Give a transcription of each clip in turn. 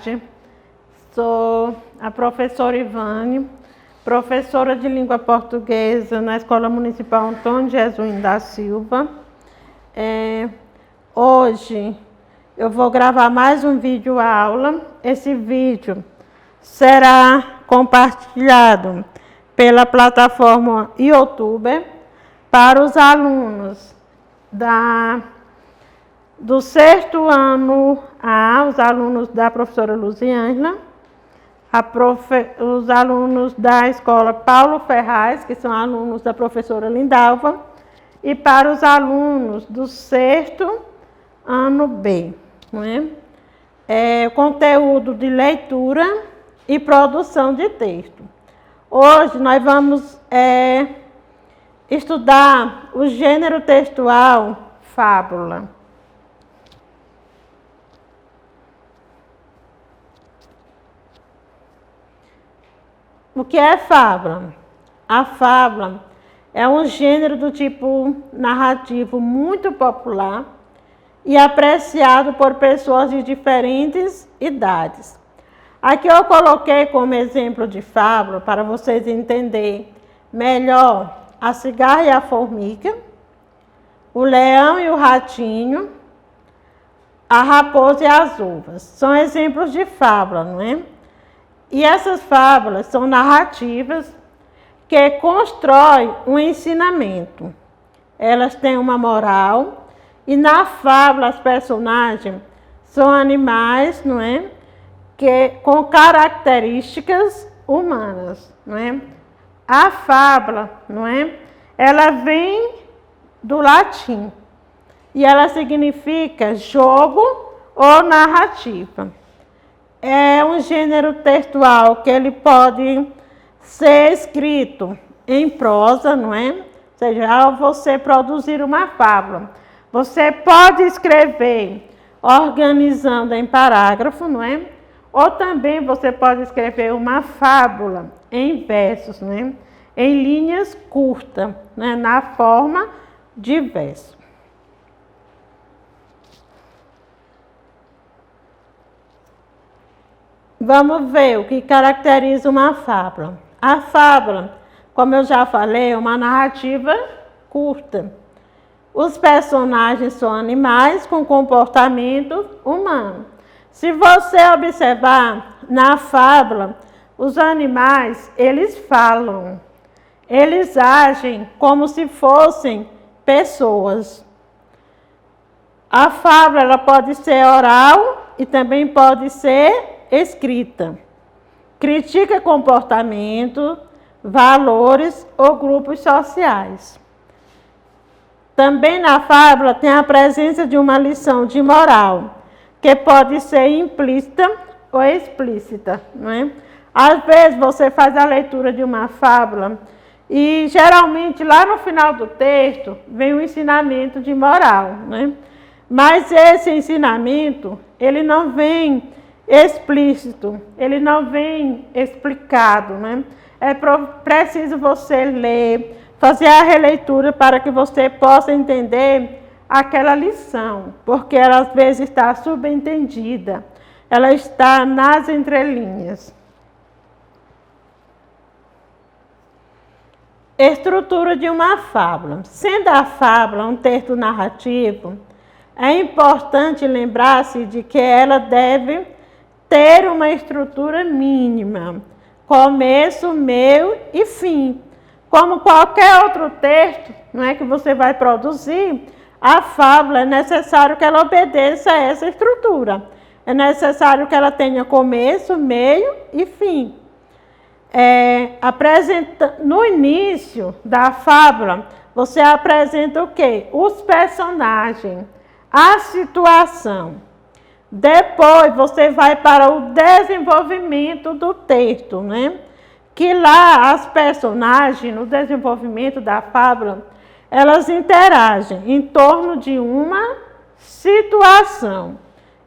tarde. Sou a professora Ivane, professora de língua portuguesa na Escola Municipal Antônio Jesuíno da Silva. Hoje eu vou gravar mais um vídeo aula. Esse vídeo será compartilhado pela plataforma YouTube para os alunos do sexto ano A, os alunos da professora Luziângela, os alunos da escola Paulo Ferraz, que são alunos da professora Lindalva, e para os alunos do sexto ano B. Não é? Conteúdo de leitura e produção de texto. Hoje nós vamos estudar o gênero textual fábula. O que é fábula? A fábula é um gênero do tipo narrativo muito popular e apreciado por pessoas de diferentes idades. Aqui eu coloquei como exemplo de fábula, para vocês entenderem melhor, a cigarra e a formiga, o leão e o ratinho, a raposa e as uvas. São exemplos de fábula, não é? E essas fábulas são narrativas que constroem um ensinamento. Elas têm uma moral e na fábula as personagens são animais, não é? Com características humanas, não é? A fábula, não é? Ela vem do latim e ela significa jogo ou narrativa. É um gênero textual que ele pode ser escrito em prosa, não é? Ou seja, ao você produzir uma fábula, você pode escrever organizando em parágrafo, não é? Ou também você pode escrever uma fábula em versos, não é? Em linhas curtas, né? Na forma de verso. Vamos ver o que caracteriza uma fábula. A fábula, como eu já falei, é uma narrativa curta. Os personagens são animais com comportamento humano. Se você observar na fábula, os animais, eles falam. Eles agem como se fossem pessoas. A fábula ela pode ser oral e também pode ser escrita. Critica comportamento, valores ou grupos sociais. Também na fábula tem a presença de uma lição de moral, que pode ser implícita ou explícita, não é? Às vezes você faz a leitura de uma fábula e geralmente lá no final do texto vem um ensinamento de moral, né? Mas esse ensinamento, ele não vem explícito, ele não vem explicado, né? É preciso você ler, fazer a releitura para que você possa entender aquela lição, porque ela às vezes está subentendida, ela está nas entrelinhas. Estrutura de uma fábula. Sendo a fábula um texto narrativo, é importante lembrar-se de que ela deve ter uma estrutura mínima, começo, meio e fim. Como qualquer outro texto, não é, que você vai produzir, a fábula é necessário que ela obedeça a essa estrutura. É necessário que ela tenha começo, meio e fim. No início da fábula, você apresenta o quê? Os personagens, a situação. Depois você vai para o desenvolvimento do texto, né? Que lá as personagens, no desenvolvimento da fábula, elas interagem em torno de uma situação.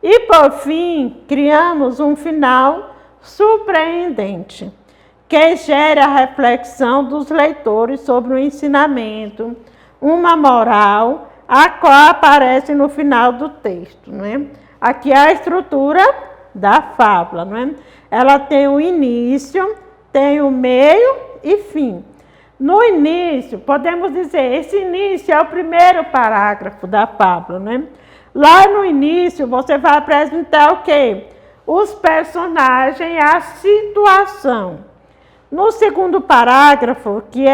E por fim, criamos um final surpreendente, que gera a reflexão dos leitores sobre o ensinamento, uma moral, a qual aparece no final do texto, né? Aqui é a estrutura da fábula, não é? Ela tem o início, tem o meio e fim. No início, podemos dizer, esse início é o primeiro parágrafo da fábula, né? Lá no início, você vai apresentar o quê? Os personagens, a situação. No segundo parágrafo, que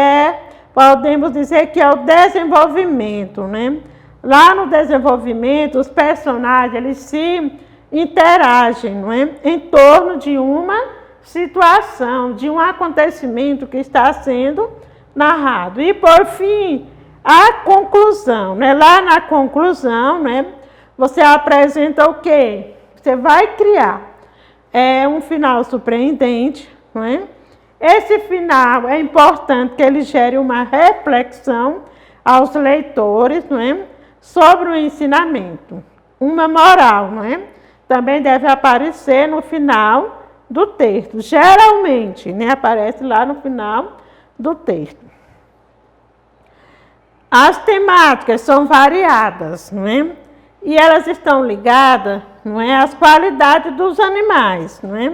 podemos dizer que é o desenvolvimento, né? Lá no desenvolvimento, os personagens, eles se interagem, não é? Em torno de uma situação, de um acontecimento que está sendo narrado. E, por fim, a conclusão, né? Lá na conclusão, né? Você apresenta o quê? Você vai criar um final surpreendente, não é? Esse final é importante que ele gere uma reflexão aos leitores, não é? Sobre o ensinamento. Uma moral, não é? Também deve aparecer no final do texto. Geralmente, né? Aparece lá no final do texto. As temáticas são variadas, não é? E elas estão ligadas, não é, às qualidades dos animais, não é?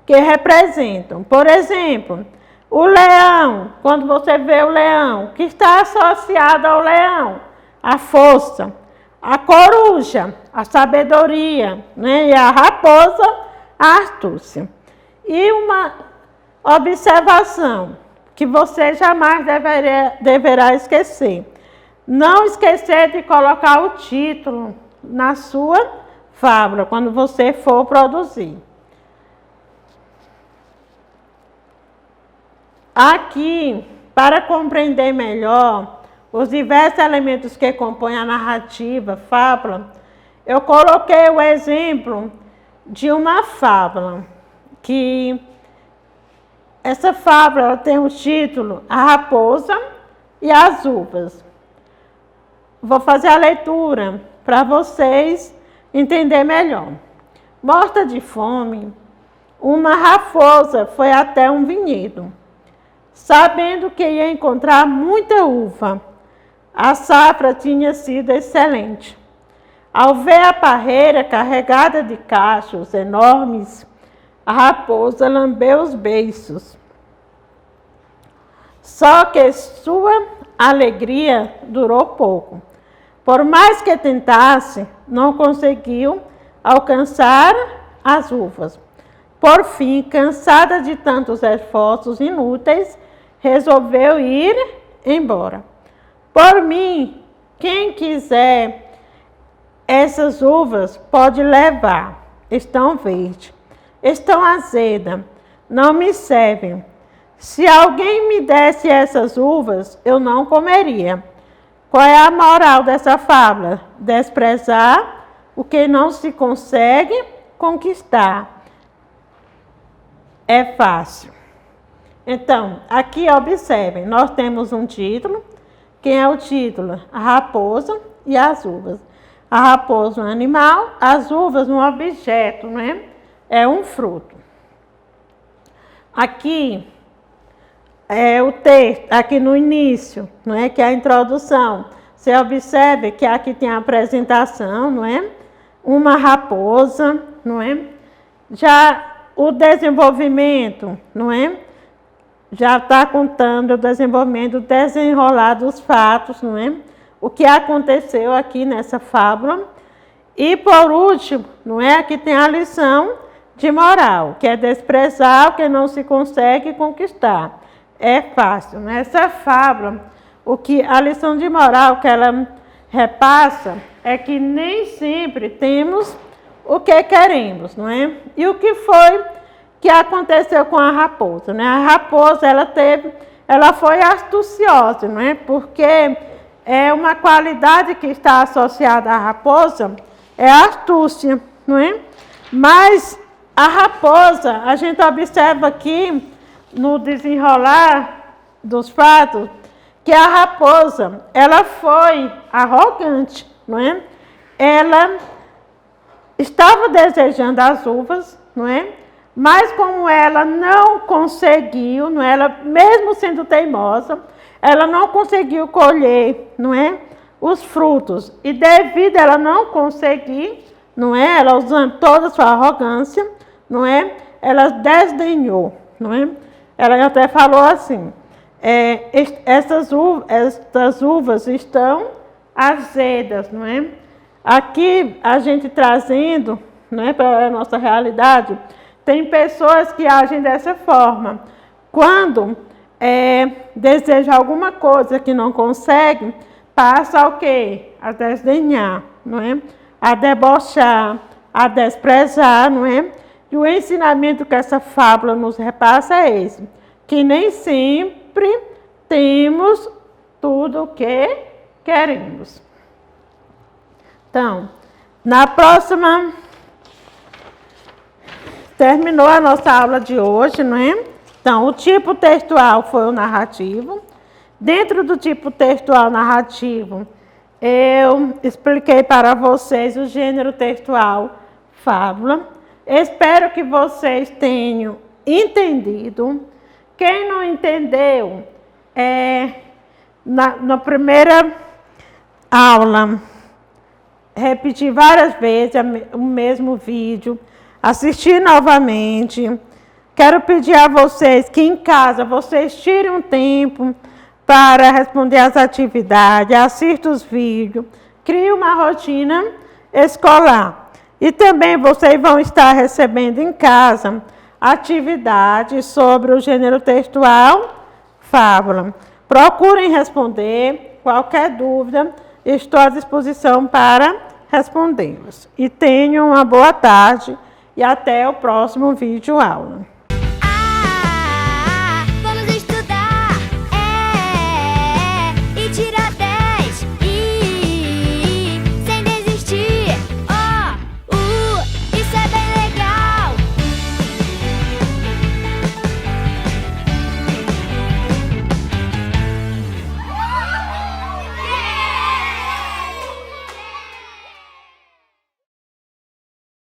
Que representam. Por exemplo, o leão, quando você vê o leão, que está associado ao leão, a força, a coruja, a sabedoria, né? E a raposa, a astúcia. E uma observação que você jamais deverá esquecer. Não esquecer de colocar o título na sua fábula, quando você for produzir. Aqui, para compreender melhor os diversos elementos que compõem a narrativa, fábula, eu coloquei o exemplo de uma fábula, que essa fábula ela tem o título A Raposa e as Uvas. Vou fazer a leitura para vocês entenderem melhor. Morta de fome, uma raposa foi até um vinhedo, sabendo que ia encontrar muita uva. A safra tinha sido excelente. Ao ver a parreira carregada de cachos enormes, a raposa lambeu os beiços. Só que sua alegria durou pouco. Por mais que tentasse, não conseguiu alcançar as uvas. Por fim, cansada de tantos esforços inúteis, resolveu ir embora. Por mim, quem quiser essas uvas pode levar. Estão verdes, estão azedas, não me servem. Se alguém me desse essas uvas, eu não comeria. Qual é a moral dessa fábula? Desprezar o que não se consegue conquistar. É fácil. Então, aqui observem, nós temos um título. Quem é o título? A raposa e as uvas. A raposa é um animal, as uvas um objeto, não é? É um fruto. Aqui é o texto, aqui no início, não é? Que é a introdução. Você observa que aqui tem a apresentação, não é? Uma raposa, não é? Já o desenvolvimento, não é? Já está contando o desenvolvimento, o desenrolar dos fatos, não é? O que aconteceu aqui nessa fábula. E por último, não é? Aqui tem a lição de moral, que é desprezar o que não se consegue conquistar. É fácil. Nessa fábula, a lição de moral que ela repassa é que nem sempre temos o que queremos, não é? E o que foi que aconteceu com a raposa, né? A raposa, ela foi astuciosa, não é? Porque é uma qualidade que está associada à raposa, é a astúcia, não é? Mas a raposa, a gente observa aqui no desenrolar dos fatos, que a raposa, ela foi arrogante, não é? Ela estava desejando as uvas, não é? Mas como ela não conseguiu, não é? Ela, mesmo sendo teimosa, ela não conseguiu colher, não é? Os frutos. E devido a ela não conseguir, não é? Ela usando toda a sua arrogância, não é? Ela desdenhou, não é? Ela até falou assim, essas uvas estão azedas, não é? Aqui, a gente trazendo, não é, para a nossa realidade, tem pessoas que agem dessa forma. Quando deseja alguma coisa que não consegue, passa o quê? A desdenhar, não é? A debochar, a desprezar, não é? E o ensinamento que essa fábula nos repassa é esse, que nem sempre temos tudo o que queremos. Então, na próxima, terminou a nossa aula de hoje, não é? Então, o tipo textual foi o narrativo. Dentro do tipo textual narrativo, eu expliquei para vocês o gênero textual fábula. Espero que vocês tenham entendido. Quem não entendeu, na primeira aula, repetir várias vezes o mesmo vídeo, assistir novamente. Quero pedir a vocês que em casa vocês tirem um tempo para responder as atividades, assistam os vídeos, criem uma rotina escolar. E também vocês vão estar recebendo em casa atividades sobre o gênero textual fábula. Procurem responder qualquer dúvida, estou à disposição para respondê-los. E tenham uma boa tarde e até o próximo vídeo aula.